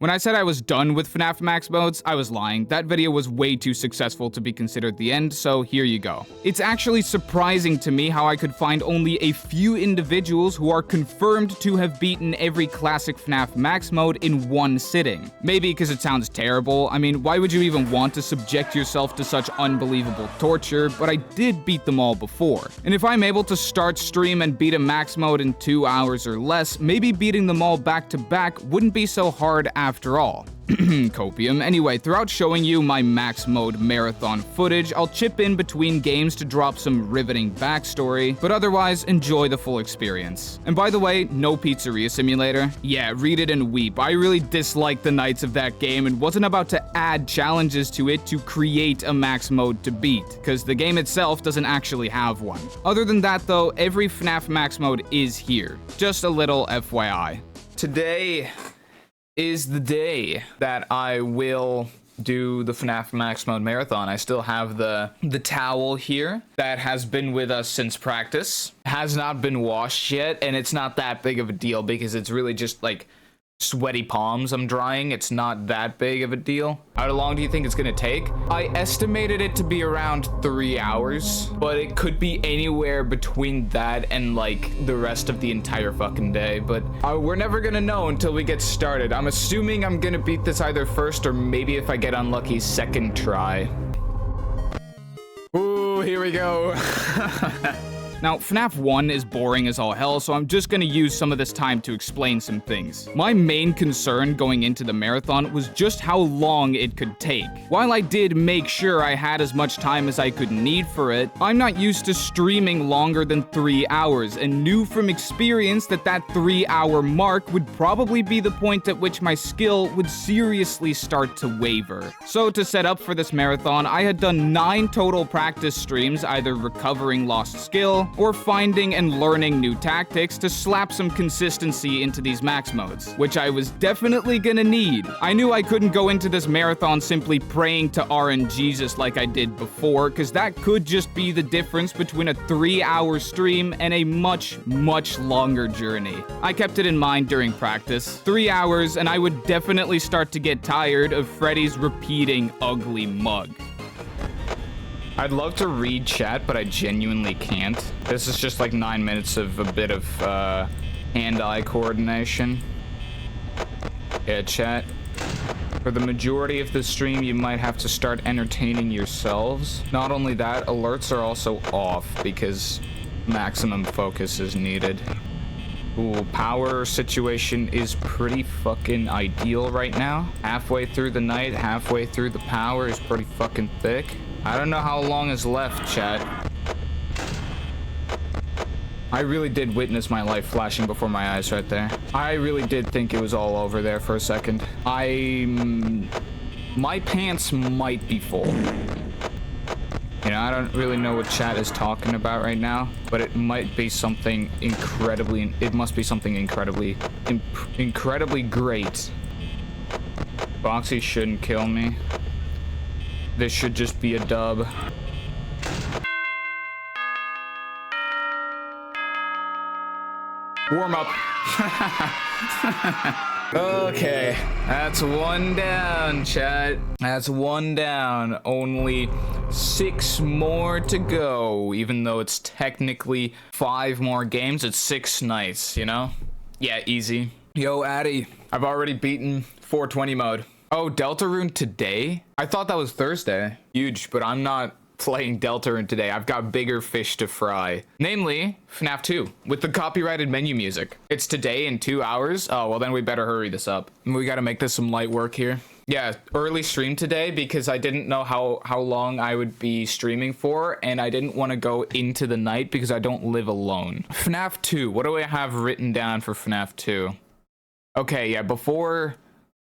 When I said I was done with Fnaf Max Modes, I was lying. That video was way too successful to be considered the end, so here you go. It's actually surprising to me how I could find only a few individuals who are confirmed to have beaten every classic Fnaf Max Mode in one sitting. Maybe because it sounds terrible. I mean, why would you even want to subject yourself to such unbelievable torture? But I did beat them all before. And if I'm able to start stream and beat a Max Mode in 2 hours or less, maybe beating them all back to back wouldn't be so hard after all. Copium. Anyway, throughout showing you my Max Mode marathon footage, I'll chip in between games to drop some riveting backstory, but otherwise, enjoy the full experience. And by the way, no Pizzeria Simulator. Yeah, read it and weep. I really disliked the nights of that game and wasn't about to add challenges to it to create a Max Mode to beat, because the game itself doesn't actually have one. Other than that though, every Fnaf Max Mode is here. Just a little FYI. Today is the day that I will do the Fnaf Max Mode marathon. I still have the towel here that has been with us since practice. Has not been washed yet, and it's not that big of a deal because it's really just like sweaty palms I'm drying. It's not that big of a deal. How long do you think it's gonna take? I estimated it to be around 3 hours, but it could be anywhere between that and like the rest of the entire fucking day, but we're never gonna know until we get started. I'm assuming I'm gonna beat this either first or maybe if I get unlucky, second try. Ooh, here we go. Now, FNAF 1 is boring as all hell, so I'm just gonna use some of this time to explain some things. My main concern going into the marathon was just how long it could take. While I did make sure I had as much time as I could need for it, I'm not used to streaming longer than 3 hours, and knew from experience that that 3-hour mark would probably be the point at which my skill would seriously start to waver. So to set up for this marathon, I had done 9 total practice streams, either recovering lost skill, or finding and learning new tactics to slap some consistency into these max modes, which I was definitely gonna need. I knew I couldn't go into this marathon simply praying to RNGesus like I did before, cause that could just be the difference between a 3-hour stream and a much, much longer journey. I kept it in mind during practice. 3 hours and I would definitely start to get tired of Freddy's repeating ugly mug. I'd love to read chat, but I genuinely can't. This is just like 9 minutes of a bit of hand-eye coordination. Yeah, chat. For the majority of the stream, you might have to start entertaining yourselves. Not only that, alerts are also off because maximum focus is needed. Ooh, power situation is pretty fucking ideal right now. Halfway through the night, halfway through the power is pretty fucking thick. I don't know how long is left, chat. I really did witness my life flashing before my eyes right there. I really did think it was all over there for a second. My pants might be full. You know, I don't really know what chat is talking about right now, but it might be something incredibly, incredibly great. Boxy shouldn't kill me. This should just be a dub. Warm up. Okay, that's one down, chat. That's one down. Only 6 more to go. Even though it's technically 5 more games, it's 6 nights, you know? Yeah, easy. Yo, Addy, I've already beaten 420 mode. Oh, Deltarune today? I thought that was Thursday. Huge, but I'm not playing Deltarune today. I've got bigger fish to fry. Namely, FNAF 2, with the copyrighted menu music. It's today in 2 hours? Oh, well then we better hurry this up. We gotta make this some light work here. Yeah, early stream today because I didn't know how long I would be streaming for, and I didn't want to go into the night because I don't live alone. FNAF 2, what do I have written down for FNAF 2? Okay, yeah, before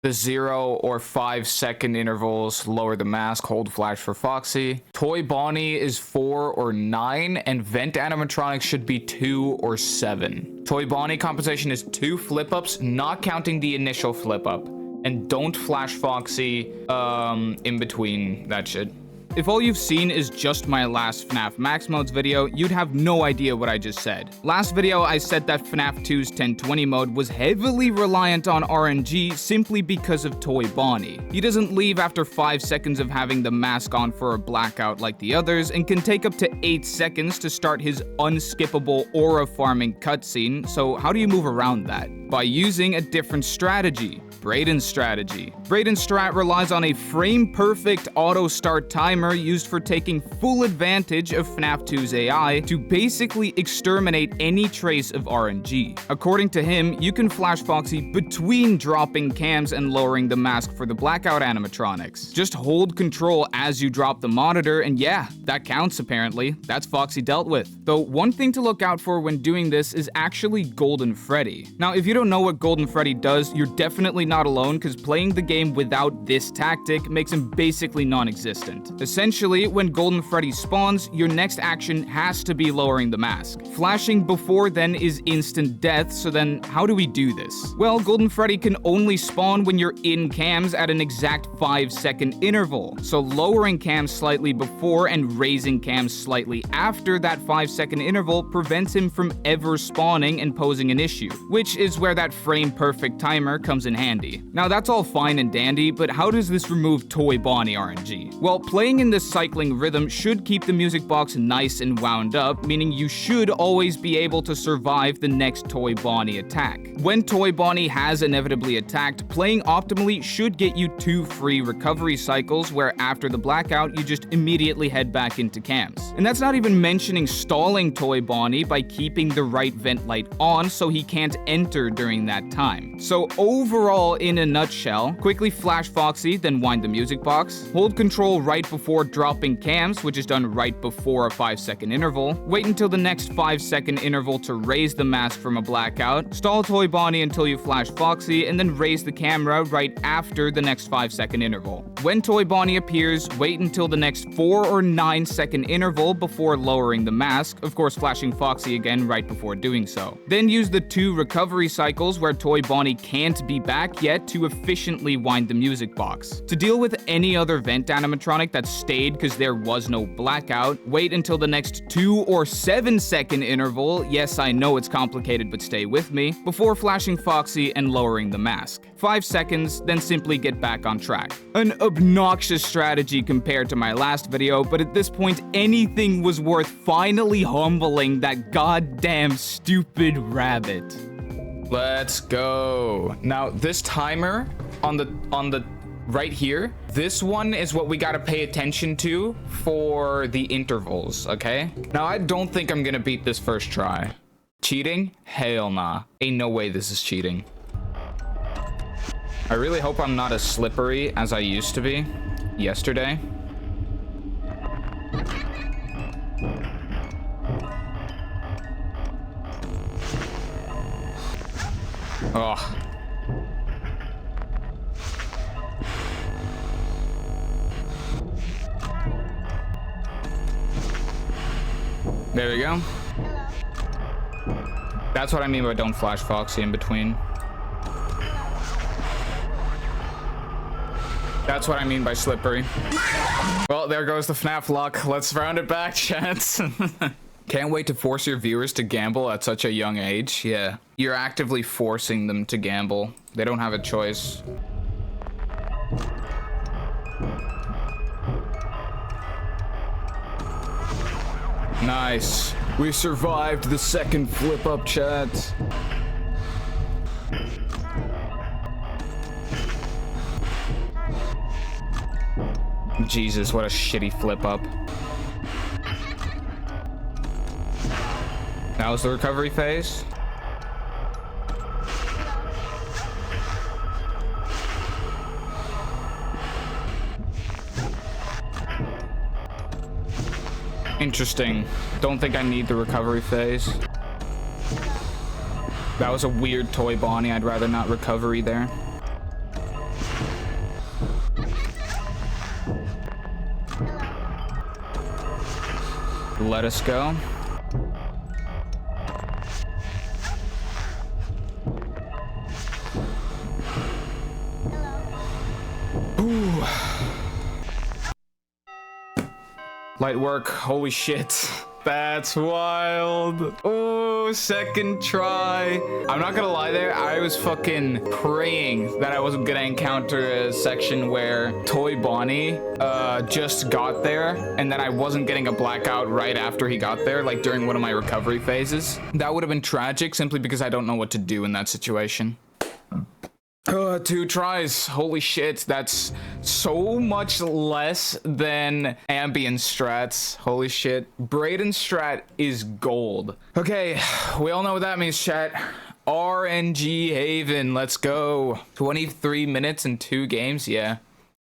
the 0 or 5 second intervals, lower the mask, hold flash for Foxy. Toy Bonnie is 4 or 9, and vent animatronics should be 2 or 7. Toy Bonnie compensation is 2 flip-ups, not counting the initial flip-up. And don't flash Foxy in between that shit. If all you've seen is just my last Fnaf Max Modes video, you'd have no idea what I just said. Last video, I said that FNAF 2's 1020 mode was heavily reliant on RNG simply because of Toy Bonnie. He doesn't leave after 5 seconds of having the mask on for a blackout like the others, and can take up to 8 seconds to start his unskippable aura farming cutscene, so how do you move around that? By using a different strategy. Brayden's strategy. Brayden's strat relies on a frame-perfect auto-start timer used for taking full advantage of FNAF 2's AI to basically exterminate any trace of RNG. According to him, you can flash Foxy between dropping cams and lowering the mask for the blackout animatronics. Just hold control as you drop the monitor, and yeah, that counts apparently. That's Foxy dealt with. Though one thing to look out for when doing this is actually Golden Freddy. Now, if you don't know what Golden Freddy does, you're definitely not alone, because playing the game without this tactic makes him basically non-existent. Essentially, when Golden Freddy spawns, your next action has to be lowering the mask. Flashing before then is instant death, so then how do we do this? Well, Golden Freddy can only spawn when you're in cams at an exact 5-second interval, so lowering cams slightly before and raising cams slightly after that 5-second interval prevents him from ever spawning and posing an issue, which is where that frame-perfect timer comes in handy. Now that's all fine and dandy, but how does this remove Toy Bonnie RNG? Well, playing in this cycling rhythm should keep the music box nice and wound up, meaning you should always be able to survive the next Toy Bonnie attack. When Toy Bonnie has inevitably attacked, playing optimally should get you 2 free recovery cycles, where after the blackout, you just immediately head back into cams. And that's not even mentioning stalling Toy Bonnie by keeping the right vent light on so he can't enter during that time. So overall, in a nutshell, quickly flash Foxy, then wind the music box, hold control right before dropping cams, which is done right before a 5-second interval, wait until the next 5-second interval to raise the mask from a blackout, stall Toy Bonnie until you flash Foxy, and then raise the camera right after the next 5-second interval. When Toy Bonnie appears, wait until the next 4 or 9-second interval before lowering the mask, of course flashing Foxy again right before doing so. Then use the 2 recovery cycles where Toy Bonnie can't be back yet to efficiently wind the music box. To deal with any other vent animatronic that stayed because there was no blackout, wait until the next 2 or 7-second interval, yes I know it's complicated but stay with me, before flashing Foxy and lowering the mask. 5 seconds, then simply get back on track. An obnoxious strategy compared to my last video, but at this point anything was worth finally humbling that goddamn stupid rabbit. Let's go. Now this timer on the right here, this one is what we gotta pay attention to for the intervals, okay? Now I don't think I'm gonna beat this first try. Cheating? Hell nah. Ain't no way this is cheating. I really hope I'm not as slippery as I used to be yesterday. Oh. There we go. That's what I mean by don't flash Foxy in between. That's what I mean by slippery. Well, there goes the FNAF luck. Let's round it back, chance. Can't wait to force your viewers to gamble at such a young age. Yeah. You're actively forcing them to gamble. They don't have a choice. Nice. We survived the second flip up, chat. Jesus, what a shitty flip up. That was the recovery phase. Interesting. Don't think I need the recovery phase. That was a weird Toy Bonnie. I'd rather not recovery there. Let us go. Light work. Holy shit. That's wild. Oh, second try. I'm not gonna lie there. I was fucking praying that I wasn't gonna encounter a section where Toy Bonnie just got there and then I wasn't getting a blackout right after he got there, like during one of my recovery phases. That would have been tragic simply because I don't know what to do in that situation. 2 tries. Holy shit, that's so much less than ambient strats. Holy shit. Brayden strat is gold. Okay, we all know what that means, chat. RNG Haven, let's go. 23 minutes and 2 games, yeah.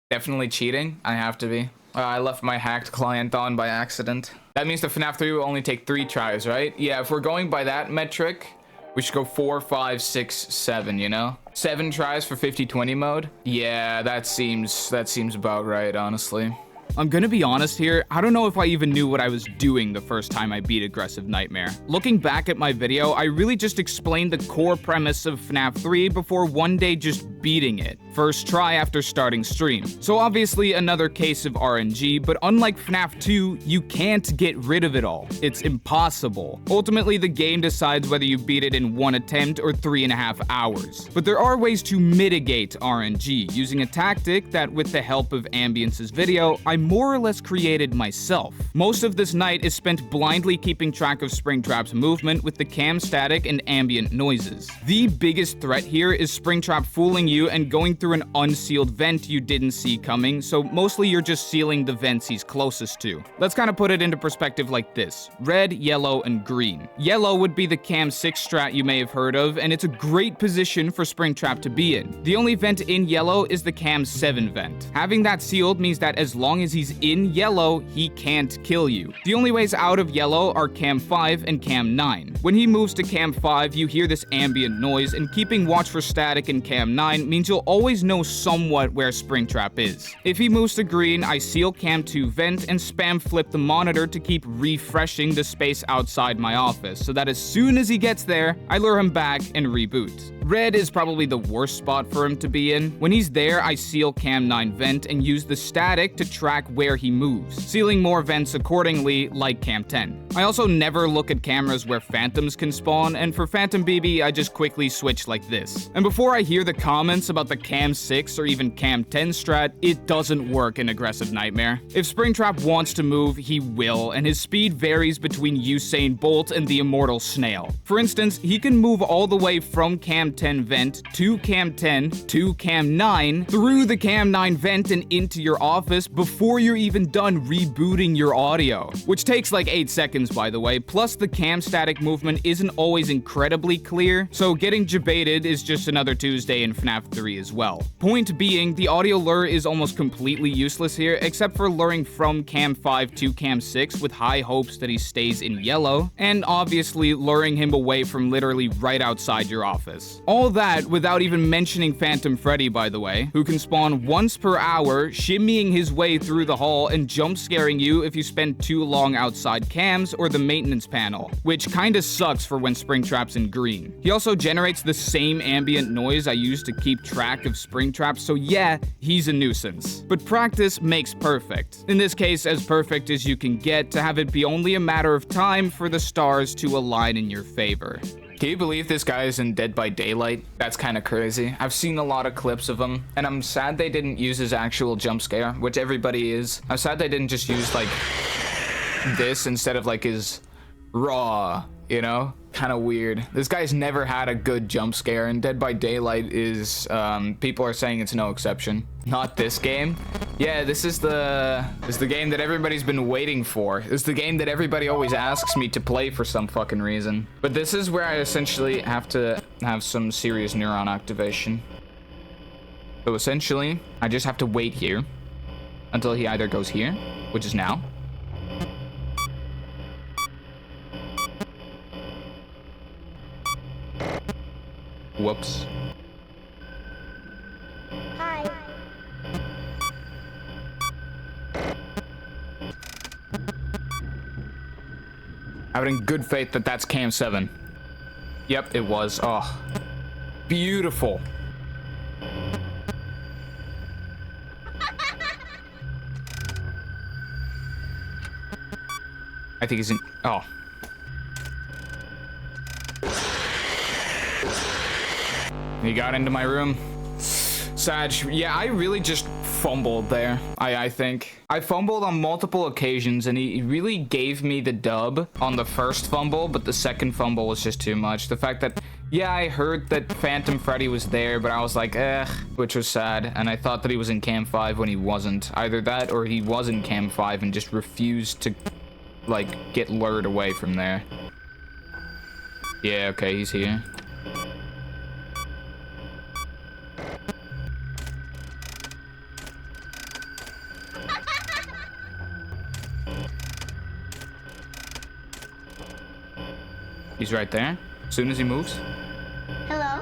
Definitely cheating, I have to be. I left my hacked client on by accident. That means the FNAF 3 will only take 3 tries, right? Yeah, if we're going by that metric, we should go 4, 5, 6, 7, you know? 7 tries for 50-20 mode? Yeah, that seems about right, honestly. I'm gonna be honest here, I don't know if I even knew what I was doing the first time I beat Aggressive Nightmare. Looking back at my video, I really just explained the core premise of FNAF 3 before one day just beating it. First try after starting stream. So obviously another case of RNG, but unlike FNAF 2, you can't get rid of it all. It's impossible. Ultimately, the game decides whether you beat it in 1 attempt or 3.5 hours. But there are ways to mitigate RNG, using a tactic that, with the help of Ambience's video, I more or less created myself. Most of this night is spent blindly keeping track of Springtrap's movement with the cam static and ambient noises. The biggest threat here is Springtrap fooling you and going through an unsealed vent you didn't see coming, so mostly you're just sealing the vents he's closest to. Let's kind of put it into perspective like this: red, yellow, and green. Yellow would be the cam 6 strat you may have heard of, and it's a great position for Springtrap to be in. The only vent in yellow is the cam 7 vent. Having that sealed means that as long as he's in yellow, he can't kill you. The only ways out of yellow are cam 5 and cam 9. When he moves to cam 5, you hear this ambient noise, and keeping watch for static in cam 9 means you'll always know somewhat where Springtrap is. If he moves to green, I seal cam 2 vent and spam flip the monitor to keep refreshing the space outside my office, so that as soon as he gets there, I lure him back and reboot. Red is probably the worst spot for him to be in. When he's there, I seal cam 9 vent and use the static to track where he moves, sealing more vents accordingly, like cam 10. I also never look at cameras where phantoms can spawn, and for Phantom BB, I just quickly switch like this. And before I hear the comments about the cam 6 or even cam 10 strat, it doesn't work in Aggressive Nightmare. If Springtrap wants to move, he will, and his speed varies between Usain Bolt and the Immortal Snail. For instance, he can move all the way from cam 10 vent to cam 10 to cam 9 through the cam 9 vent and into your office before you're even done rebooting your audio, which takes like 8 seconds, by the way. Plus, the cam static movement isn't always incredibly clear, so getting jebaited is just another Tuesday in FNAF 3 as well. Point being, the audio lure is almost completely useless here, except for luring from cam 5 to cam 6 with high hopes that he stays in yellow, and obviously luring him away from literally right outside your office. All that without even mentioning Phantom Freddy, by the way, who can spawn once per hour, shimmying his way through the hall and jump scaring you if you spend too long outside cams or the maintenance panel, which kinda sucks for when Springtrap's in green. He also generates the same ambient noise I use to keep track of Springtrap, so yeah, he's a nuisance. But practice makes perfect. In this case, as perfect as you can get to have it be only a matter of time for the stars to align in your favor. Can you believe this guy is in Dead by Daylight? That's kind of crazy. I've seen a lot of clips of him, and I'm sad they didn't use his actual jump scare, which everybody is. I'm sad they didn't just use, like, this instead of, like, his raw, you know? Kind of weird. This guy's never had a good jump scare, and Dead by Daylight is, people are saying it's no exception. Not this game. Yeah, this is the game that everybody's been waiting for. It's the game that everybody always asks me to play for some fucking reason. But this is where I essentially have to have some serious neuron activation. So essentially, I just have to wait here until he either goes here, which is now. Whoops. Hi. I have it in good faith that that's cam 7. Yep, it was. Oh, beautiful. I think he's in. Oh. He got into my room. Sag, yeah, I really just fumbled there. I think. I fumbled on multiple occasions, and he really gave me the dub on the first fumble, but the second fumble was just too much. The fact that, yeah, I heard that Phantom Freddy was there, but I was like, which was sad, and I thought that he was in Cam 5 when he wasn't. Either that, or he was in Cam 5 and just refused to, like, get lured away from there. Yeah, okay, he's here. He's right there. As soon as he moves. Hello?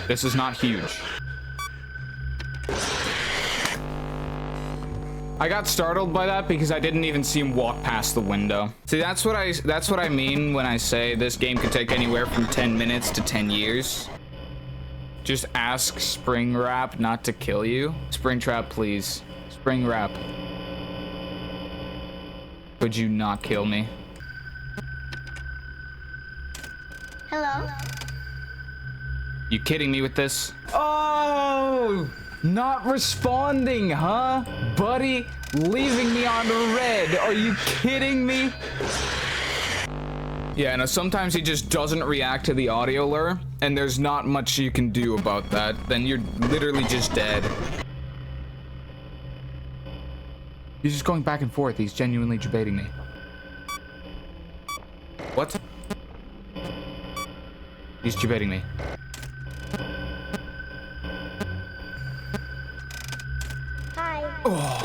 This is not huge. I got startled by that because I didn't even see him walk past the window. See, that's what I mean when I say this game could take anywhere from 10 minutes to 10 years. Just ask Springtrap not to kill you. Springtrap, please. Springtrap. Would you not kill me? Hello? You kidding me with this? Oh! Not responding, huh? Buddy, leaving me on red. Are you kidding me? Yeah, no, sometimes he just doesn't react to the audio lure, and there's not much you can do about that. Then you're literally just dead. He's just going back and forth. He's genuinely debating me. What? He's debating me. Hi. Oh.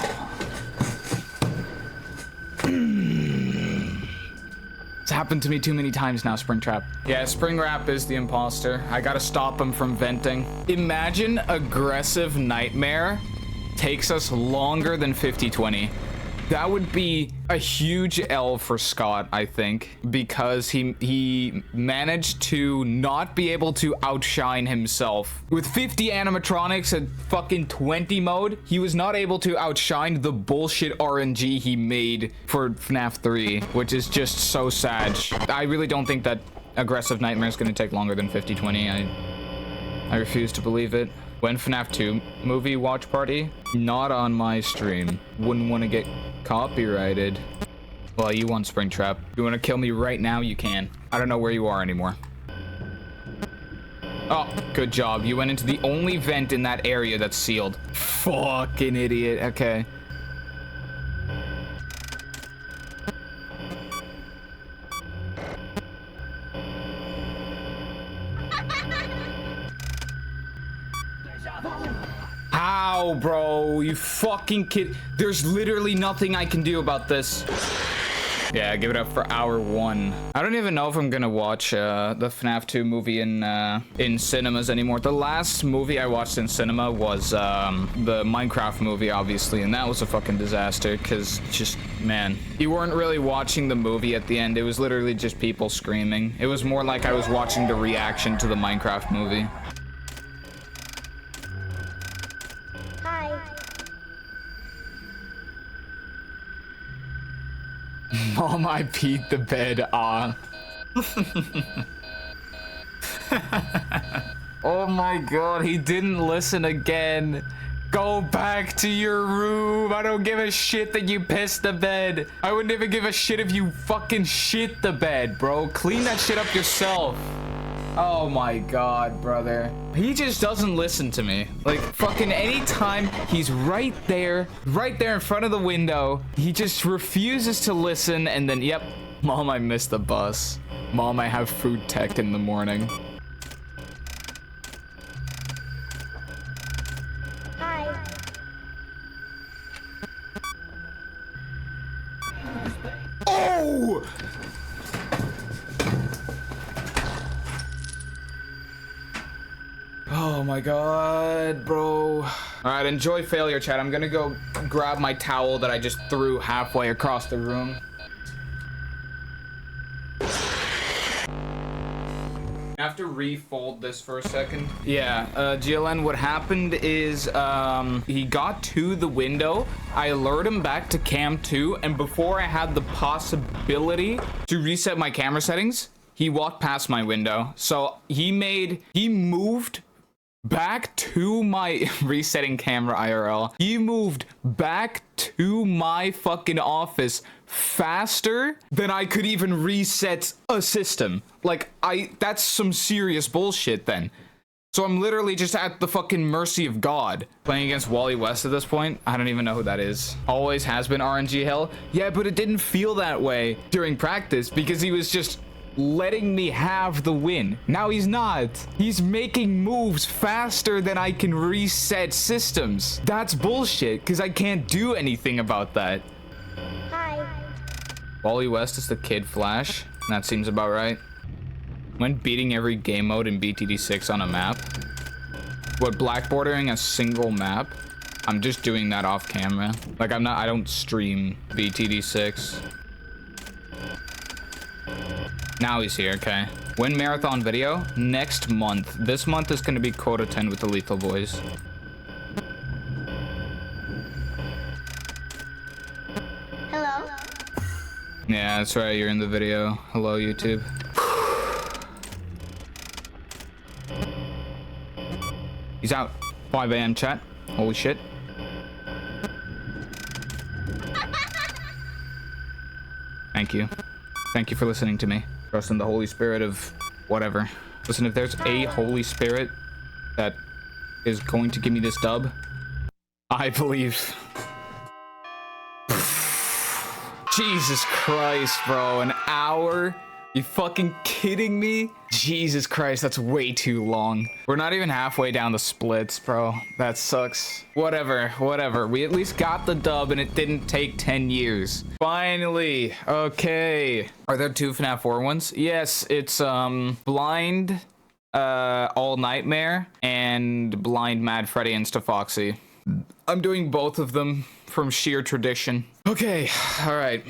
It's happened to me too many times now, Springtrap. Yeah, Springtrap is the imposter. I gotta stop him from venting. Imagine aggressive nightmare takes us longer than 50-20. That would be a huge L for Scott, I think, because he managed to not be able to outshine himself. With 50 animatronics at fucking 20 mode, he was not able to outshine the bullshit RNG he made for FNAF 3, which is just so sad. I really don't think that aggressive nightmare is going to take longer than 50-20. I refuse to believe it. When FNAF 2 movie watch party? Not on my stream. Wouldn't want to get copyrighted. Well, you want Springtrap. You want to kill me right now? You can. I don't know where you are anymore. Oh, good job. You went into the only vent in that area that's sealed. Fucking idiot. Okay. How, bro? You fucking kid. There's literally nothing I can do about this. Yeah, give it up for hour 1. I don't even know if I'm gonna watch the FNAF 2 movie in cinemas anymore. The last movie I watched in cinema was the Minecraft movie, obviously, and that was a fucking disaster because just, man, you weren't really watching the movie at the end. It was literally just people screaming. It was more like I was watching the reaction to the Minecraft movie. Mom, I peed the bed. Ah. Oh my god, he didn't listen again. Go back to your room. I don't give a shit that you pissed the bed. I wouldn't even give a shit if you fucking shit the bed, bro. Clean that shit up yourself. Oh my god, brother. He just doesn't listen to me. Like, fucking anytime he's right there in front of the window, he just refuses to listen, and then, yep, Mom, I missed the bus. Mom, I have food tech in the morning. Hi. Oh! Oh my god, bro. All right, enjoy failure, chat. I'm gonna go grab my towel that I just threw halfway across the room. I have to refold this for a second. Yeah, GLN, what happened is he got to the window. I lured him back to cam 2, and before I had the possibility to reset my camera settings, he walked past my window. So he moved back to my resetting camera IRL. He moved back to my fucking office faster than I could even reset a system. Like, that's some serious bullshit then. So I'm literally just at the fucking mercy of God. Playing against Wally West at this point, I don't even know who that is. Always has been RNG hell. Yeah, but it didn't feel that way during practice because he was just letting me have the win. Now he's not. He's making moves faster than I can reset systems. That's bullshit because I can't do anything about that. Hi. Wally West is the Kid Flash. That seems about right. When beating every game mode in BTD6 on a map. What, blackboarding a single map? I'm just doing that off camera. Like, I don't stream BTD6. Now he's here, okay. Win marathon video next month. This month is gonna be quota 10 with the Lethal Boys. Hello. Yeah, that's right, you're in the video. Hello, YouTube. He's out. 5 a.m. chat. Holy shit. Thank you. Thank you for listening to me. Trust in the Holy Spirit of whatever. Listen, if there's a Holy Spirit that is going to give me this dub, I believe. Jesus Christ, bro. An hour? You fucking kidding me? Jesus Christ, that's way too long. We're not even halfway down the splits, bro. That sucks. Whatever. We at least got the dub and it didn't take 10 years. Finally. Okay. Are there 2 FNAF 4 ones? Yes, it's Blind All Nightmare and Blind Mad Freddy Insta-Foxy. I'm doing both of them from sheer tradition. Okay, all right.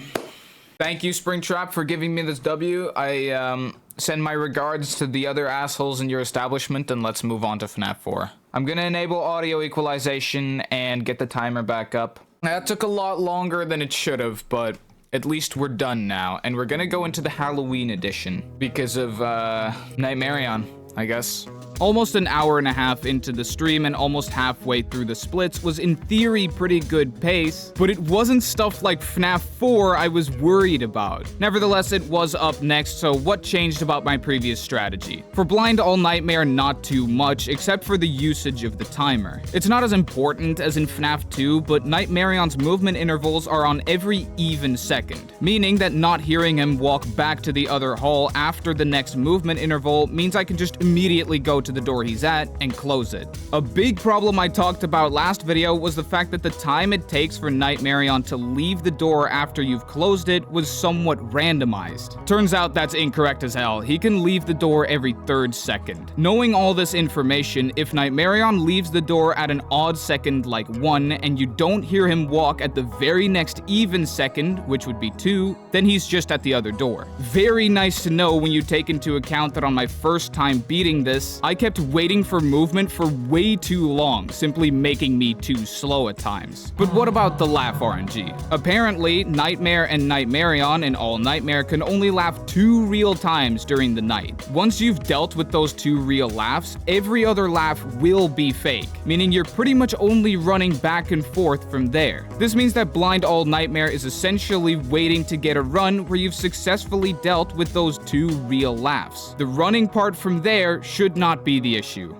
Thank you, Springtrap, for giving me this W. I send my regards to the other assholes in your establishment, and let's move on to FNAF 4. I'm gonna enable audio equalization and get the timer back up. That took a lot longer than it should have, but at least we're done now. And we're gonna go into the Halloween edition because of Nightmarion, I guess. Almost an hour and a half into the stream and almost halfway through the splits was in theory pretty good pace, but it wasn't stuff like FNAF 4 I was worried about. Nevertheless, it was up next, so what changed about my previous strategy? For Blind All Nightmare, not too much, except for the usage of the timer. It's not as important as in FNAF 2, but Nightmarion's movement intervals are on every even second, meaning that not hearing him walk back to the other hall after the next movement interval means I can just immediately go to the door he's at and close it. A big problem I talked about last video was the fact that the time it takes for Nightmarion to leave the door after you've closed it was somewhat randomized. Turns out that's incorrect as hell. He can leave the door every 3rd second. Knowing all this information, if Nightmarion leaves the door at an odd second like 1 and you don't hear him walk at the very next even second, which would be 2, then he's just at the other door. Very nice to know when you take into account that on my first time beating this, I kept waiting for movement for way too long, simply making me too slow at times. But what about the laugh RNG? Apparently, Nightmare and Nightmarion in All Nightmare can only laugh 2 real times during the night. Once you've dealt with those 2 real laughs, every other laugh will be fake, meaning you're pretty much only running back and forth from there. This means that Blind All Nightmare is essentially waiting to get a run where you've successfully dealt with those 2 real laughs. The running part from there should not be the issue.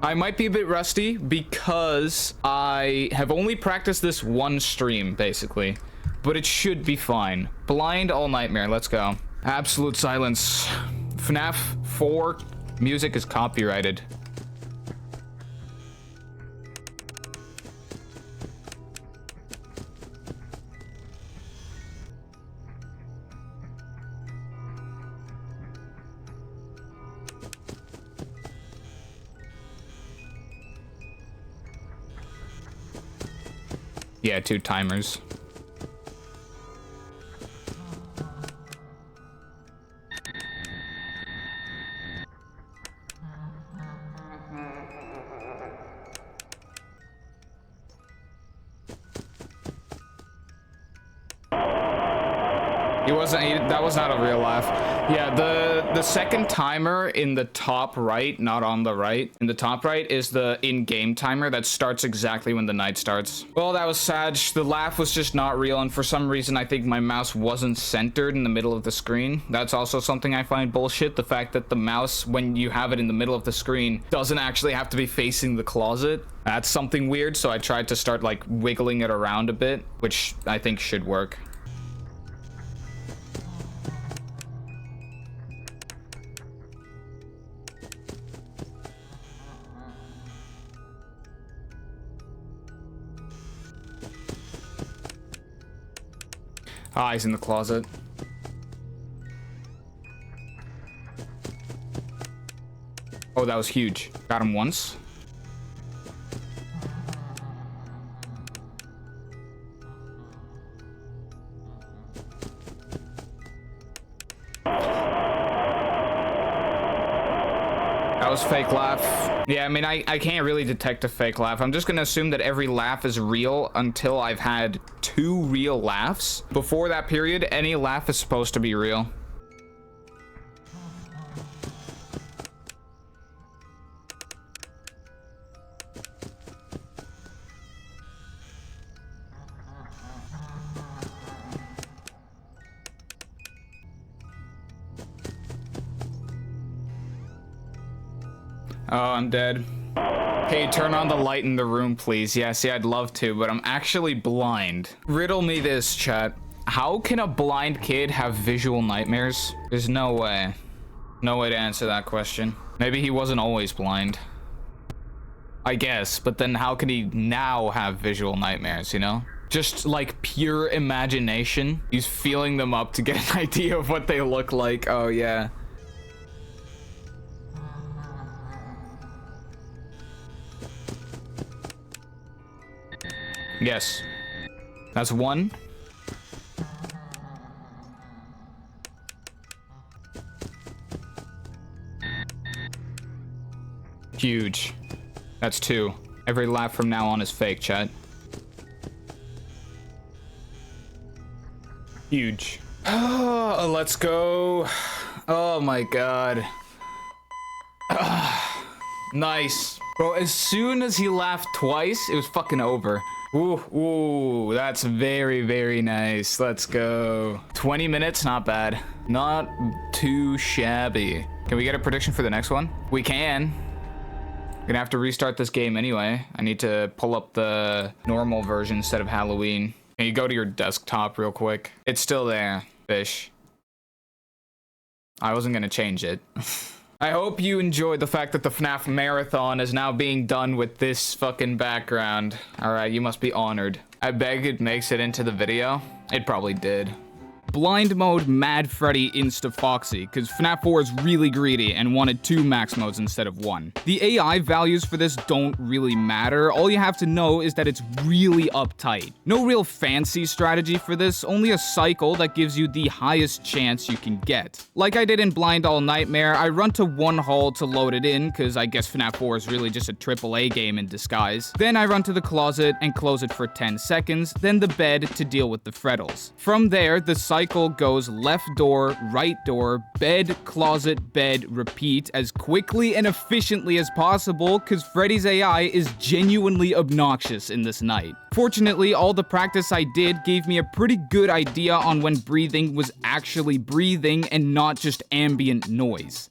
I might be a bit rusty because I have only practiced this one stream, basically. But it should be fine. Blind All Nightmare, let's go. Absolute silence. FNAF 4 music is copyrighted. Yeah, 2 timers. That was not a real laugh. Yeah, the second timer in the top right, not on the right, in the top right is the in-game timer that starts exactly when the night starts. Well, that was sad. The laugh was just not real, and for some reason, I think my mouse wasn't centered in the middle of the screen. That's also something I find bullshit. The fact that the mouse, when you have it in the middle of the screen, doesn't actually have to be facing the closet. That's something weird, so I tried to start, like, wiggling it around a bit, which I think should work. Ah, he's in the closet. Oh, that was huge. Got him once. That was fake laugh. Yeah, I mean, I can't really detect a fake laugh. I'm just gonna assume that every laugh is real until I've had 2 real laughs. Before that period, any laugh is supposed to be real. Oh, I'm dead. Hey, turn on the light in the room, please. Yeah, see, I'd love to, but I'm actually blind. Riddle me this, chat. How can a blind kid have visual nightmares? There's no way. No way to answer that question. Maybe he wasn't always blind. I guess, but then how can he now have visual nightmares, you know? Just like pure imagination. He's feeling them up to get an idea of what they look like. Oh, yeah. Yes. That's 1. Huge. That's 2. Every laugh from now on is fake, chat. Huge. Oh, let's go. Oh my god. Nice. Bro, as soon as he laughed twice, it was fucking over. Ooh, ooh, that's very, very nice. Let's go. 20 minutes, not bad. Not too shabby. Can we get a prediction for the next one? We can. Gonna have to restart this game anyway. I need to pull up the normal version instead of Halloween. Can you go to your desktop real quick? It's still there, fish. I wasn't gonna change it. I hope you enjoyed the fact that the FNAF marathon is now being done with this fucking background. Alright, you must be honored. I beg it makes it into the video. It probably did. Blind mode Mad Freddy Insta Foxy, because FNAF 4 is really greedy and wanted 2 max modes instead of 1. The AI values for this don't really matter, all you have to know is that it's really uptight. No real fancy strategy for this, only a cycle that gives you the highest chance you can get. Like I did in Blind All Nightmare, I run to one hall to load it in, because I guess FNAF 4 is really just a AAA game in disguise. Then I run to the closet and close it for 10 seconds, then the bed to deal with the Freddles. From there, the cycle goes left door, right door, bed, closet, bed, repeat as quickly and efficiently as possible because Freddy's AI is genuinely obnoxious in this night. Fortunately, all the practice I did gave me a pretty good idea on when breathing was actually breathing and not just ambient noise.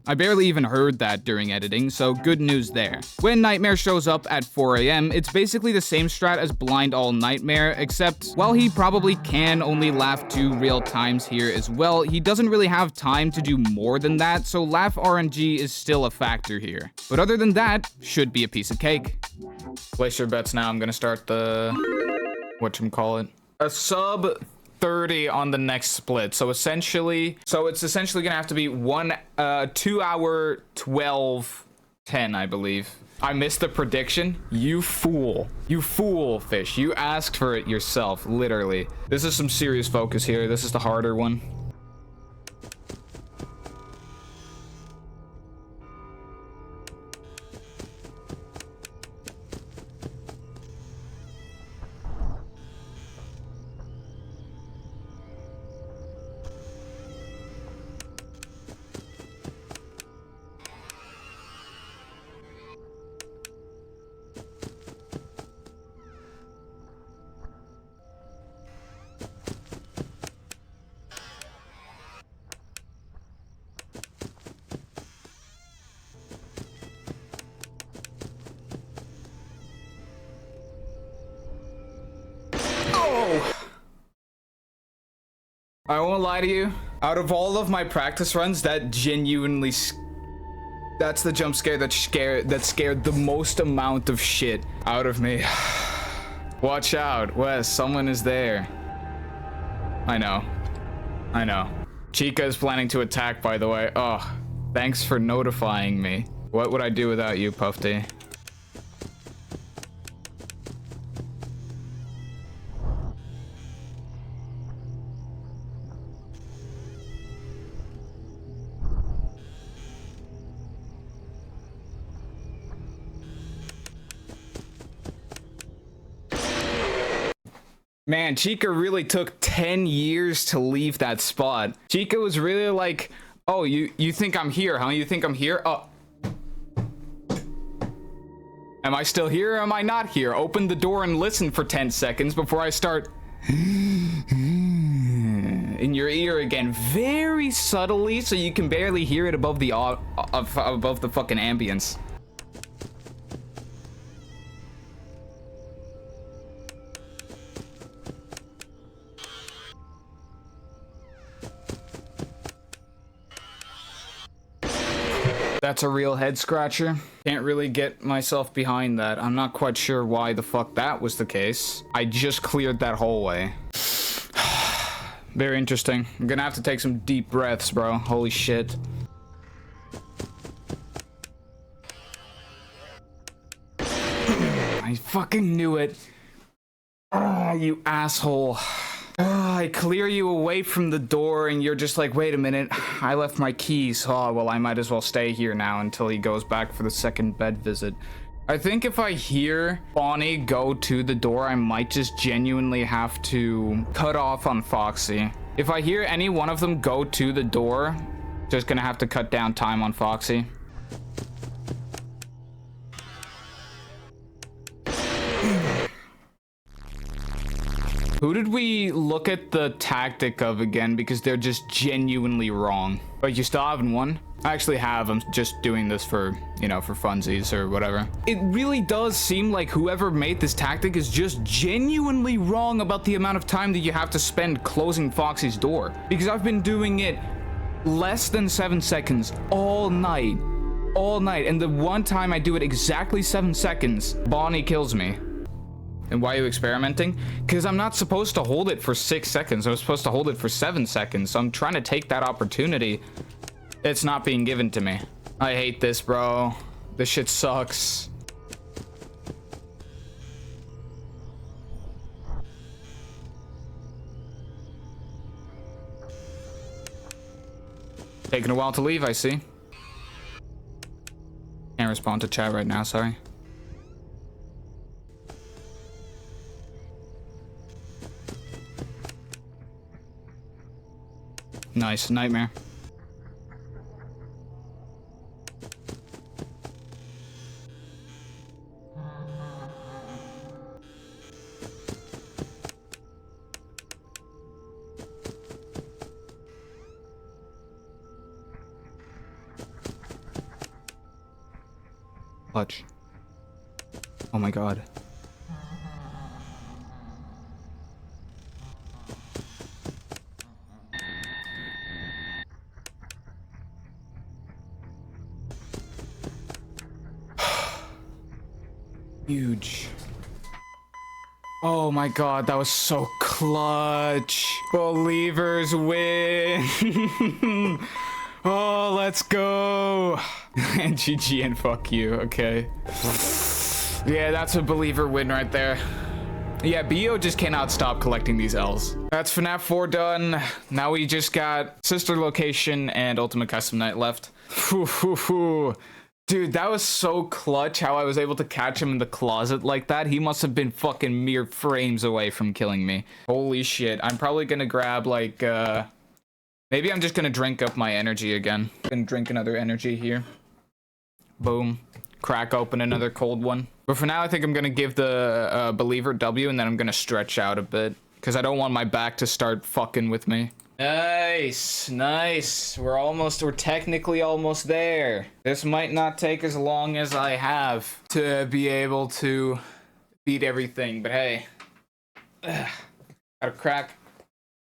I barely even heard that during editing, so good news there. When Nightmare shows up at 4 AM, it's basically the same strat as Blind All Nightmare, except while he probably can only laugh 2 real times here as well, he doesn't really have time to do more than that, so laugh RNG is still a factor here. But other than that, should be a piece of cake. Place your bets now. I'm gonna start the... whatchamacallit? A sub 30 on the next split. So it's essentially gonna have to be 2 hour 12:10, I believe. I missed the prediction. You fool. You fool, fish. You asked for it yourself, literally. This is some serious focus here. This is the harder one. Oh! I won't lie to you. Out of all of my practice runs, that genuinely... That's the jump scare that scared the most amount of shit out of me. Watch out, Wes, someone is there. I know. I know. Chica is planning to attack, by the way. Oh, thanks for notifying me. What would I do without you, Puffy? Man, Chica really took 10 years to leave that spot. Chica was really like, oh, you think I'm here, huh? You think I'm here? Oh. Am I still here or am I not here? Open the door and listen for 10 seconds before I start in your ear again, very subtly, so you can barely hear it above the above the fucking ambience. That's a real head scratcher. Can't really get myself behind that. I'm not quite sure why the fuck that was the case. I just cleared that hallway. Very interesting. I'm gonna have to take some deep breaths, bro. Holy shit. I fucking knew it. Ah, you asshole. I clear you away from the door and you're just like, wait a minute, I left my keys. Oh, well, I might as well stay here now until he goes back for the second bed visit. I think if I hear Bonnie go to the door, I might just genuinely have to cut off on Foxy. If I hear any one of them go to the door, just gonna have to cut down time on Foxy. Who did we look at the tactic of again? Because they're just genuinely wrong. But you still haven't won? I actually have. I'm just doing this for, you know, for funsies or whatever. It really does seem like whoever made this tactic is just genuinely wrong about the amount of time that you have to spend closing Foxy's door. Because I've been doing it less than 7 seconds all night. All night. And the one time I do it exactly 7 seconds, Bonnie kills me. And why are you experimenting? Because I'm not supposed to hold it for 6 seconds. I'm supposed to hold it for 7 seconds. So I'm trying to take that opportunity. It's not being given to me. I hate this, bro. This shit sucks. Taking a while to leave, I see. Can't respond to chat right now, sorry. Nice, nightmare. Clutch. Oh my god. Huge. Oh my god, that was so clutch. Believers win. Oh, let's go. And GG and fuck you, okay. Yeah, that's a believer win right there. Yeah, BO just cannot stop collecting these L's. That's FNAF 4 done. Now we just got Sister Location and Ultimate Custom Night left. Dude, that was so clutch how I was able to catch him in the closet like that. He must have been fucking mere frames away from killing me. Holy shit. I'm probably gonna grab like, maybe I'm just gonna drink up my energy again. Gonna drink another energy here. Boom. Crack open another cold one. But for now, I think I'm gonna give the Believer W and then I'm gonna stretch out a bit. Because I don't want my back to start fucking with me. Nice, nice. We're technically almost there. This might not take as long as I have to be able to beat everything, but hey. Got a crack.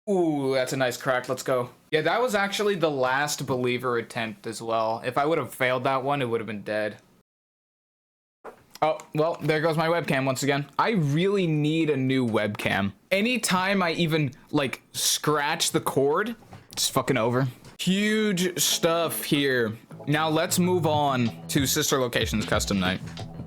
Ooh, that's a nice crack. Let's go. Yeah, that was actually the last believer attempt as well. If I would have failed that one, it would have been dead. Oh, well, there goes my webcam once again. I really need a new webcam. Anytime I even, like, scratch the cord, it's fucking over. Huge stuff here. Now let's move on to Sister Location's custom night.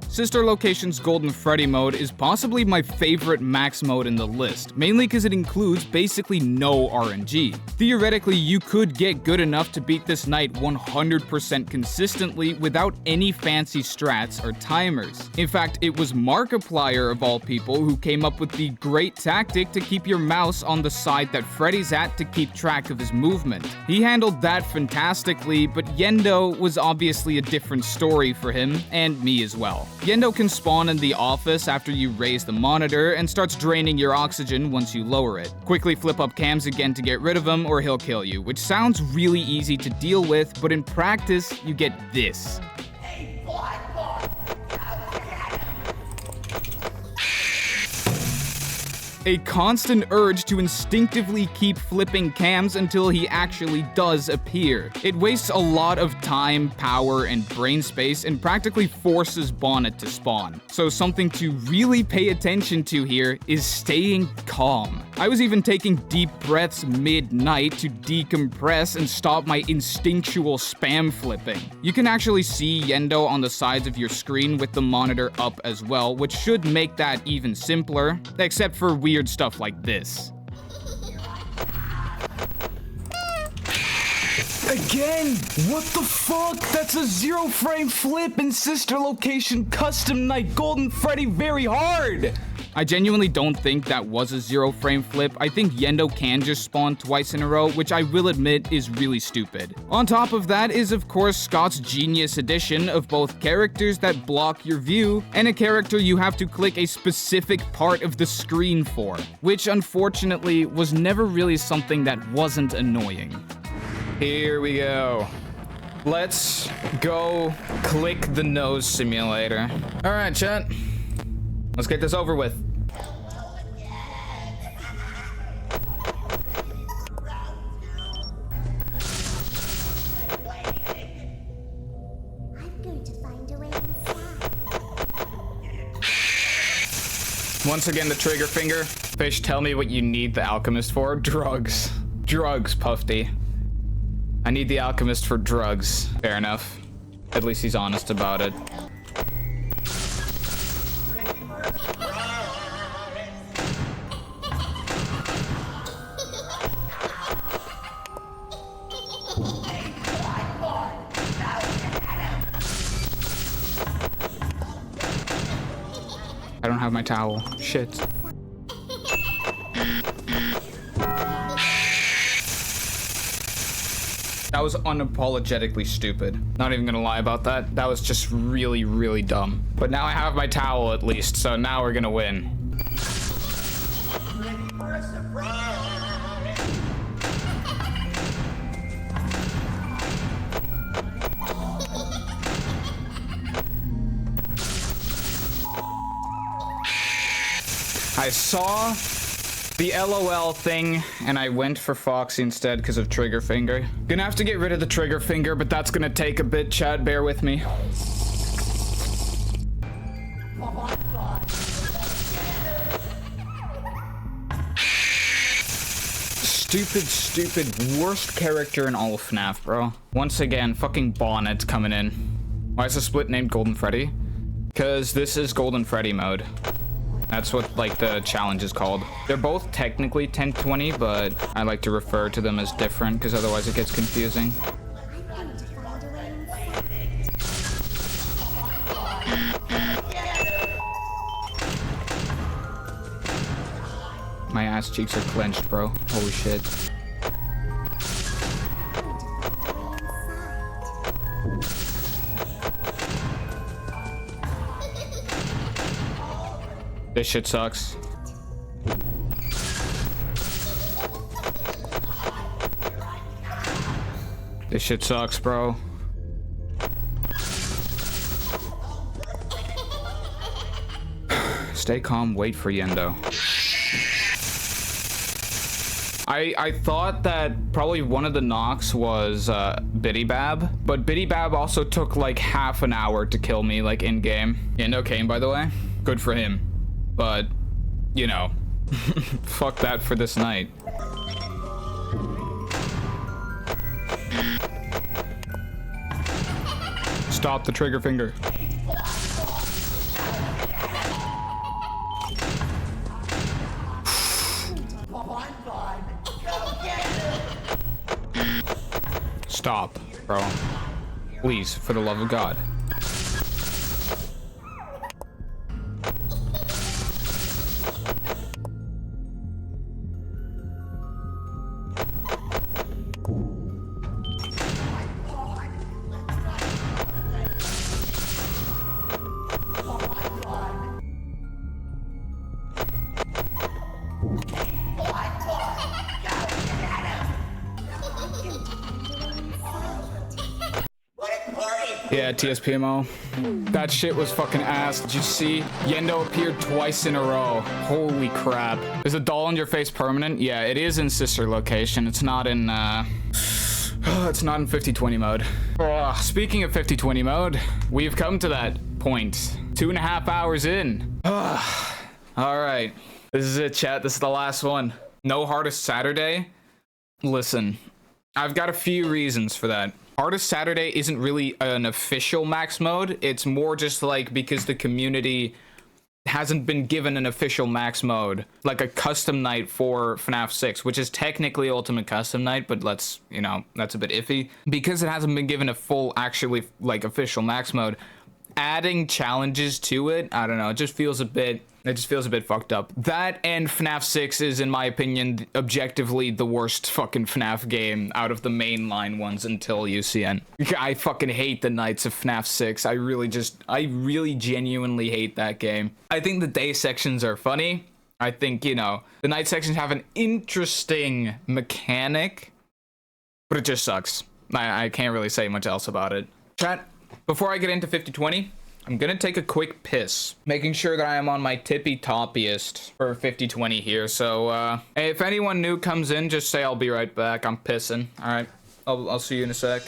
Sister Location's Golden Freddy mode is possibly my favorite max mode in the list, mainly because it includes basically no RNG. Theoretically, you could get good enough to beat this night 100% consistently without any fancy strats or timers. In fact, it was Markiplier of all people who came up with the great tactic to keep your mouse on the side that Freddy's at to keep track of his movement. He handled that fantastically, but Yendo was obviously a different story for him, and me as well. Yendo can spawn in the office after you raise the monitor and starts draining your oxygen once you lower it. Quickly flip up cams again to get rid of him or he'll kill you, which sounds really easy to deal with, but in practice, you get this. A constant urge to instinctively keep flipping cams until he actually does appear. It wastes a lot of time, power, and brain space and practically forces Bonnet to spawn. So something to really pay attention to here is staying calm. I was even taking deep breaths mid-night to decompress and stop my instinctual spam flipping. You can actually see Yendo on the sides of your screen with the monitor up as well, which should make that even simpler, except for weird stuff like this. Again, what the fuck? That's a 0 frame flip in Sister Location custom night Golden Freddy very hard. I genuinely don't think that was a 0 frame flip. I think Yendo can just spawn twice in a row, which I will admit is really stupid. On top of that is of course Scott's genius addition of both characters that block your view and a character you have to click a specific part of the screen for, which unfortunately was never really something that wasn't annoying. Here we go. Let's go click the nose simulator. All right, chat. Let's get this over with. I'm going to find a way inside. Once again, the trigger finger. Fish, tell me what you need the alchemist for. Drugs. Drugs, Puffy. I need the alchemist for drugs. Fair enough. At least he's honest about it. I don't have my towel. Shit. That was unapologetically stupid. Not even gonna lie about that. That was just really, really dumb. But now I have my towel at least, so now we're gonna win. I saw the LOL thing, and I went for Foxy instead because of trigger finger. Gonna have to get rid of the trigger finger, but that's gonna take a bit, chat. Bear with me. Stupid, worst character in all of FNAF, bro. Once again, fucking Bonnet coming in. Why is the split named Golden Freddy? Because this is Golden Freddy mode. That's what, like, the challenge is called. They're both technically 1020, but I like to refer to them as different because otherwise it gets confusing. I'm going to find a way inside. My ass cheeks are clenched, bro. Holy shit. This shit sucks. This shit sucks, bro. Stay calm, wait for Yendo. I thought that probably one of the knocks was Biddy Bab, but Biddy Bab also took like half an hour to kill me, like in game. Yeah, no Kane, by the way. Good for him. But, you know, fuck that for this night. Stop the trigger finger. Stop, bro. Please, for the love of God. Yeah, TSPMO. That shit was fucking ass. Did you see? Yendo appeared twice in a row. Holy crap. Is the doll on your face permanent? Yeah, it is in sister location. It's not in, it's not in 50/20 mode. Speaking of 50/20 mode, we've come to that point. 2.5 hours in. All right. This is it, chat. This is the last one. No hardest Saturday. Listen, I've got a few reasons for that. Hardest Saturday isn't really an official max mode. It's more just like because the community hasn't been given an official max mode, like a custom night for FNAF 6, which is technically ultimate custom night, but let's, you know, that's a bit iffy. Because it hasn't been given a full, actually, like, official max mode, adding challenges to it, I don't know, it just feels a bit fucked up. That and FNAF 6 is, in my opinion, objectively the worst fucking FNAF game out of the mainline ones until UCN. I fucking hate the nights of FNAF 6. I really genuinely hate that game. I think the day sections are funny. I think, you know, the night sections have an interesting mechanic, but it just sucks. I can't really say much else about it. Chat, before I get into 50/20, I'm gonna take a quick piss, making sure that I am on my tippy-toppiest for 50/20 here. So, hey, if anyone new comes in, just say I'll be right back. I'm pissing. All right, I'll see you in a sec.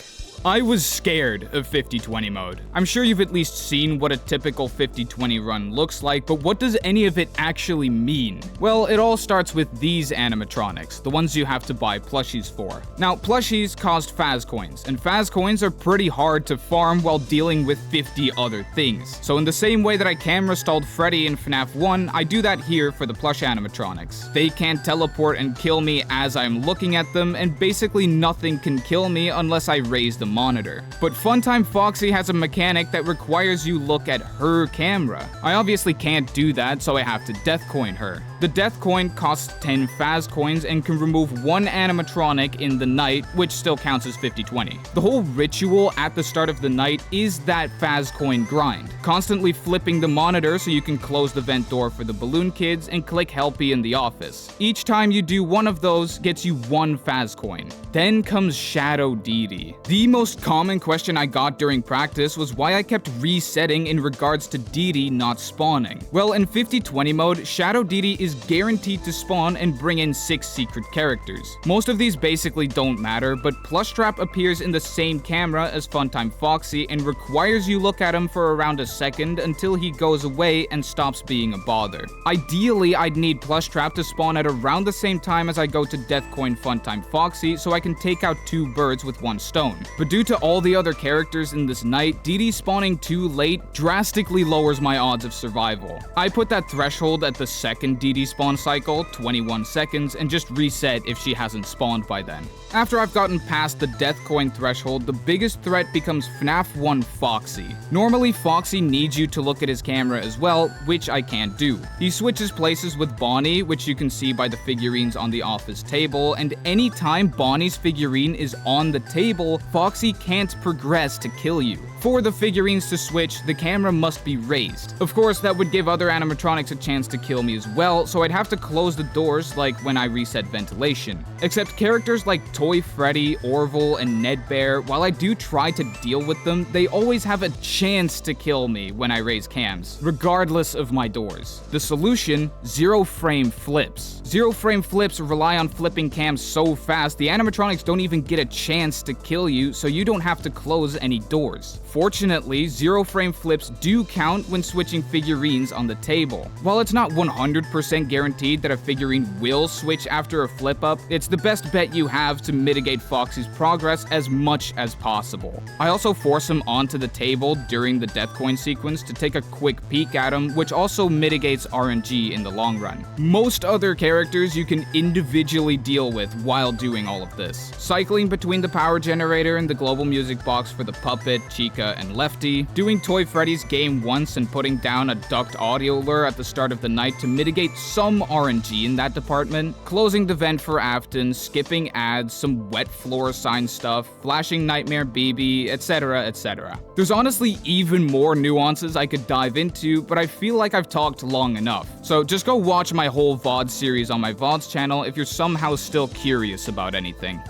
I was scared of 50/20 mode. I'm sure you've at least seen what a typical 50/20 run looks like, but what does any of it actually mean? Well, it all starts with these animatronics, the ones you have to buy plushies for. Now, plushies cost Faz coins, and Faz coins are pretty hard to farm while dealing with 50 other things. So in the same way that I camera stalled Freddy in FNAF 1, I do that here for the plush animatronics. They can't teleport and kill me as I'm looking at them, and basically nothing can kill me unless I raise the monitor. But Funtime Foxy has a mechanic that requires you look at her camera. I obviously can't do that, so I have to death coin her. The death coin costs 10 Faz coins and can remove one animatronic in the night, which still counts as 50/20. The whole ritual at the start of the night is that Faz coin grind, constantly flipping the monitor so you can close the vent door for the balloon kids and click Helpy in the office. Each time you do one of those gets you 1 Faz coin. Then comes Shadow Didi. The most common question I got during practice was why I kept resetting in regards to Didi not spawning. Well, in 50/20 mode, Shadow Didi is guaranteed to spawn and bring in 6 secret characters. Most of these basically don't matter, but Plushtrap appears in the same camera as Funtime Foxy and requires you look at him for around a second until he goes away and stops being a bother. Ideally, I'd need Plushtrap to spawn at around the same time as I go to Deathcoin Funtime Foxy so I can take out 2 birds with 1 stone. But due to all the other characters in this night, Didi spawning too late drastically lowers my odds of survival. I put that threshold at the second Didi spawn cycle, 21 seconds, and just reset if she hasn't spawned by then. After I've gotten past the death coin threshold, the biggest threat becomes FNAF 1 Foxy. Normally, Foxy needs you to look at his camera as well, which I can't do. He switches places with Bonnie, which you can see by the figurines on the office table, and anytime Bonnie's figurine is on the table, Foxy can't progress to kill you. For the figurines to switch, the camera must be raised. Of course, that would give other animatronics a chance to kill me as well, so I'd have to close the doors like when I reset ventilation. Except characters like Toy Freddy, Orville, and Ned Bear, while I do try to deal with them, they always have a chance to kill me when I raise cams, regardless of my doors. The solution? Zero frame flips. Zero frame flips rely on flipping cams so fast, the animatronics don't even get a chance to kill you, so you don't have to close any doors. Fortunately, zero frame flips do count when switching figurines on the table. While it's not 100% guaranteed that a figurine will switch after a flip up, it's the best bet you have to mitigate Foxy's progress as much as possible. I also force him onto the table during the death coin sequence to take a quick peek at him, which also mitigates RNG in the long run. Most other characters you can individually deal with while doing all of this. Cycling between the power generator and the global music box for the puppet, Chica, and Lefty, doing Toy Freddy's game once and putting down a ducked audio lure at the start of the night to mitigate some RNG in that department, closing the vent for Afton, skipping ads, some wet floor sign stuff, flashing Nightmare BB, etc, etc. There's honestly even more nuances I could dive into, but I feel like I've talked long enough. So just go watch my whole VOD series on my VODs channel if you're somehow still curious about anything.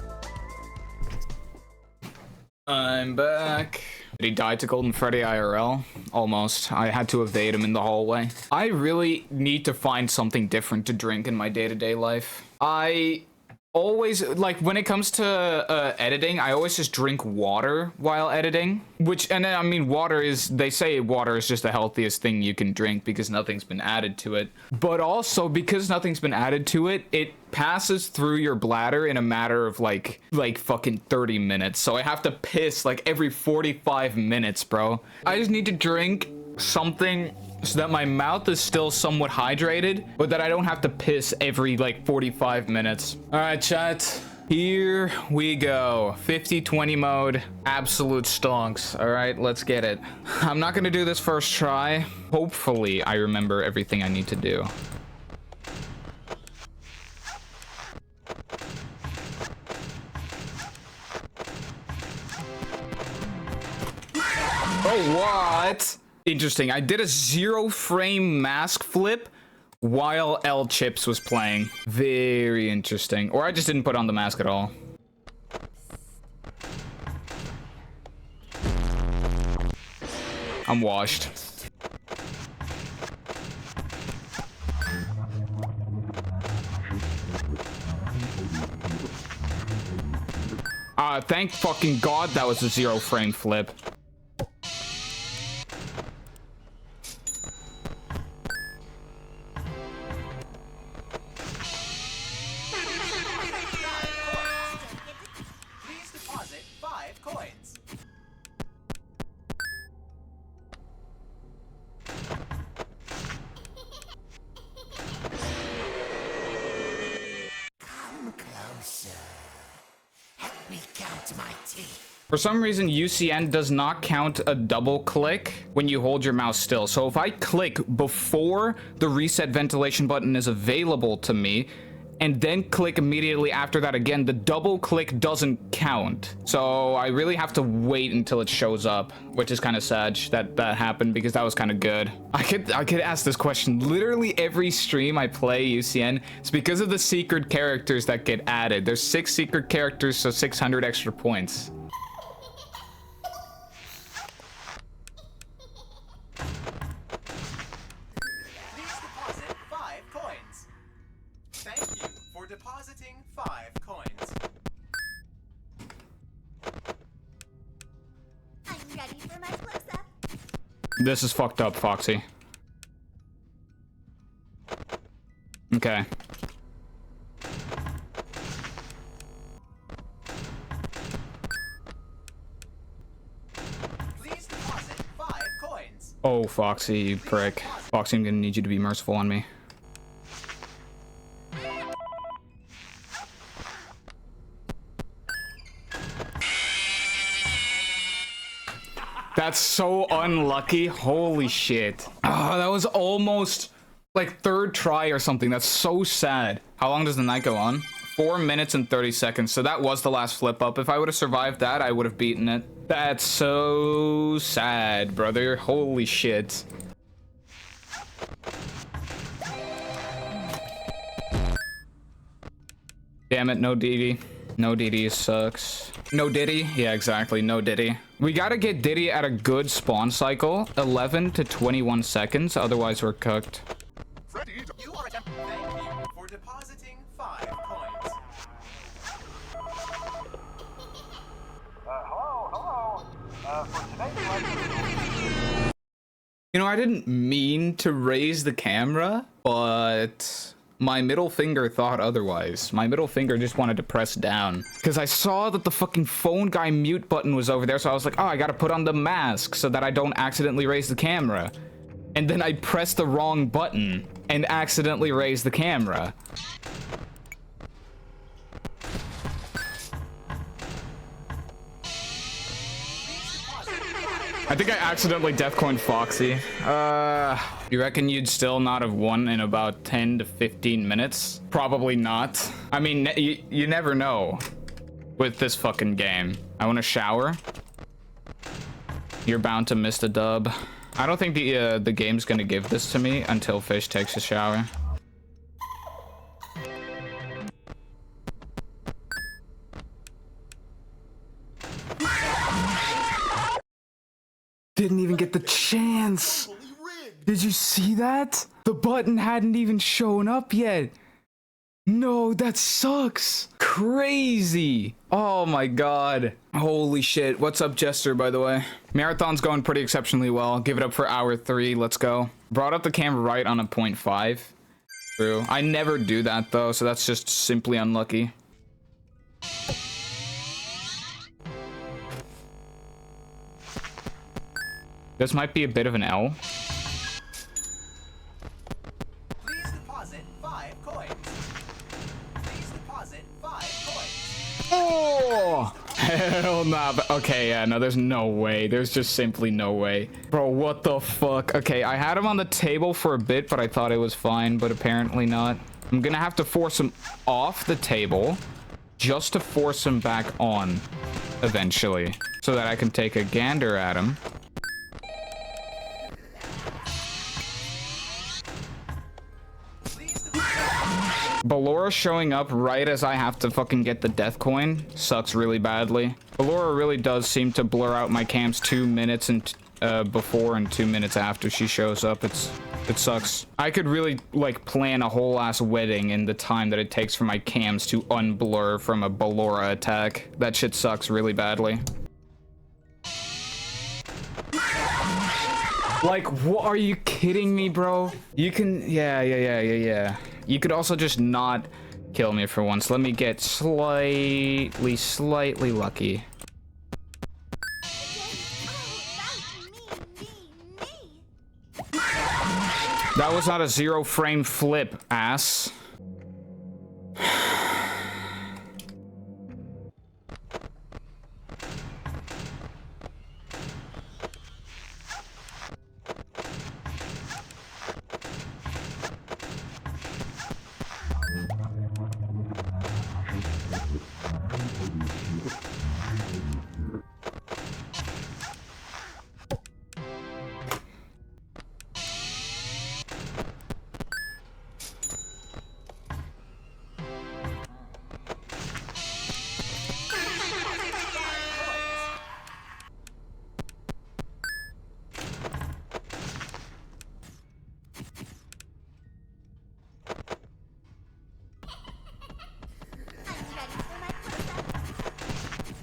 I'm back. Did he die to Golden Freddy IRL? Almost. I had to evade him in the hallway. I really need to find something different to drink in my day-to-day life. I always, like, when it comes to editing, I always just drink water while editing. Which, and I mean, water is, they say water is just the healthiest thing you can drink because nothing's been added to it. But also, because nothing's been added to it, it passes through your bladder in a matter of like fucking 30 minutes. So I have to piss like every 45 minutes, bro. I just need to drink something so that my mouth is still somewhat hydrated, but that I don't have to piss every like 45 minutes. All right, chat. Here we go. 50-20 mode. Absolute stonks. All right, let's get it. I'm not gonna do this first try. Hopefully I remember everything I need to do. Oh, what? Interesting. I did a zero frame mask flip while L Chips was playing. Very interesting. Or I just didn't put on the mask at all. I'm washed. Thank fucking God that was a zero frame flip. For some reason, UCN does not count a double click when you hold your mouse still. So if I click before the reset ventilation button is available to me, and then click immediately after that again, the double click doesn't count. So I really have to wait until it shows up, which is kind of sad that happened because that was kind of good. I could ask this question literally every stream I play UCN. It's because of the secret characters that get added. There's 6 secret characters, so 600 extra points. Depositing 5 coins. I'm ready for my close-up. This is fucked up, Foxy. Okay. Please deposit 5 coins. Oh, Foxy, you prick. Foxy, I'm gonna need you to be merciful on me. That's so unlucky. Holy shit. Oh, that was almost like 3rd try or something. That's so sad. How long does the night go on? 4 minutes and 30 seconds. So that was the last flip up. If I would have survived that, I would have beaten it. That's so sad, brother. Holy shit. Damn it, no Diddy. No Diddy sucks. No Diddy? Yeah, exactly. No Diddy. We gotta get Diddy at a good spawn cycle. 11 to 21 seconds. Otherwise, we're cooked. Freddy, you are thank you for depositing 5 coins. Hello. For today's You know, I didn't mean to raise the camera, but my middle finger thought otherwise. My middle finger just wanted to press down. Because I saw that the fucking phone guy mute button was over there, so I was like, oh, I gotta put on the mask so that I don't accidentally raise the camera. And then I pressed the wrong button and accidentally raised the camera. I think I accidentally deathcoined Foxy. You reckon you'd still not have won in about 10 to 15 minutes? Probably not. I mean, you never know with this fucking game. I want to shower. You're bound to miss the dub. I don't think the game's gonna give this to me until Fish takes a shower. Didn't even get the chance. Did you see that? The button hadn't even shown up yet. No, that sucks. Crazy. Oh my god. Holy shit. What's up, Jester, by the way? Marathon's going pretty exceptionally well. Give it up for hour 3. Let's go. Brought up the camera right on a 0.5. True. I never do that, though, so that's just simply unlucky. This might be a bit of an L. Please deposit 5 coins. Please deposit 5 coins. Oh! Hell nah. Okay, yeah, no, there's no way. There's just simply no way. Bro, what the fuck? Okay, I had him on the table for a bit, but I thought it was fine, but apparently not. I'm gonna have to force him off the table just to force him back on eventually so that I can take a gander at him. Ballora showing up right as I have to fucking get the death coin sucks really badly. Ballora really does seem to blur out my cams 2 minutes and before and 2 minutes after she shows up. It sucks. I could really like plan a whole ass wedding in the time that it takes for my cams to unblur from a Ballora attack. That shit sucks really badly. Like, what? Are you kidding me, bro? You can, yeah. You could also just not kill me for once. Let me get slightly lucky. That was not a 0 frame flip, ass.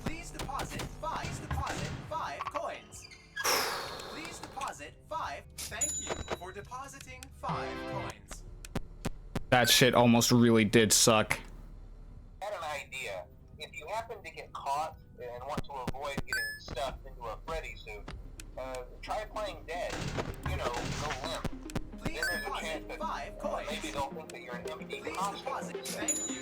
Please deposit 5 coins. Please deposit 5. Thank you for depositing 5 coins. That shit almost really did suck. I had an idea. If you happen to get caught and want to avoid getting stuffed into a Freddy suit, try playing dead. You know, go limp. Please Then there's a deposit chance that 5 coins. maybe they'll think that you're an empty Please costume. deposit. Thank you.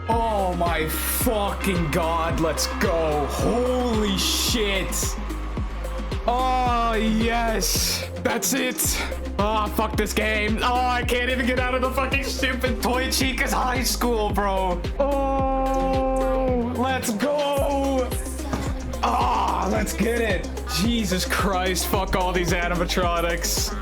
Oh my fucking god, let's go. Holy shit. Oh, yes. That's it. Oh, fuck this game. Oh, I can't even get out of the fucking stupid Toy Chica's high school, bro. Oh, let's go. Ah, let's get it. Jesus Christ, fuck all these animatronics.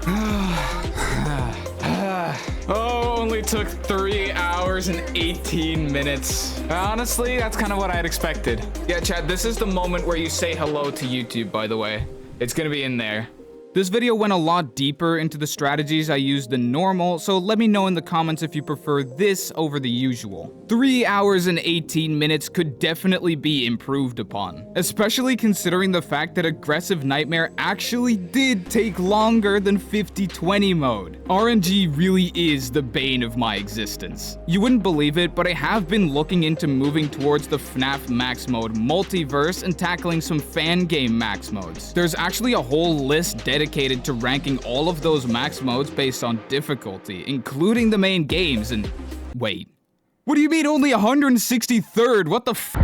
Oh, only took 3 hours and 18 minutes. Honestly, that's kind of what I'd expected. Yeah, chat, this is the moment where you say hello to YouTube, by the way. It's gonna be in there. This video went a lot deeper into the strategies I used than normal, so let me know in the comments if you prefer this over the usual. 3 hours and 18 minutes could definitely be improved upon, especially considering the fact that Aggressive Nightmare actually did take longer than 50/20 mode. RNG really is the bane of my existence. You wouldn't believe it, but I have been looking into moving towards the Fnaf Max Mode multiverse and tackling some fan game max modes. There's actually a whole list dedicated to ranking all of those max modes based on difficulty, including the main games, and wait. What do you mean only 163rd? What the f-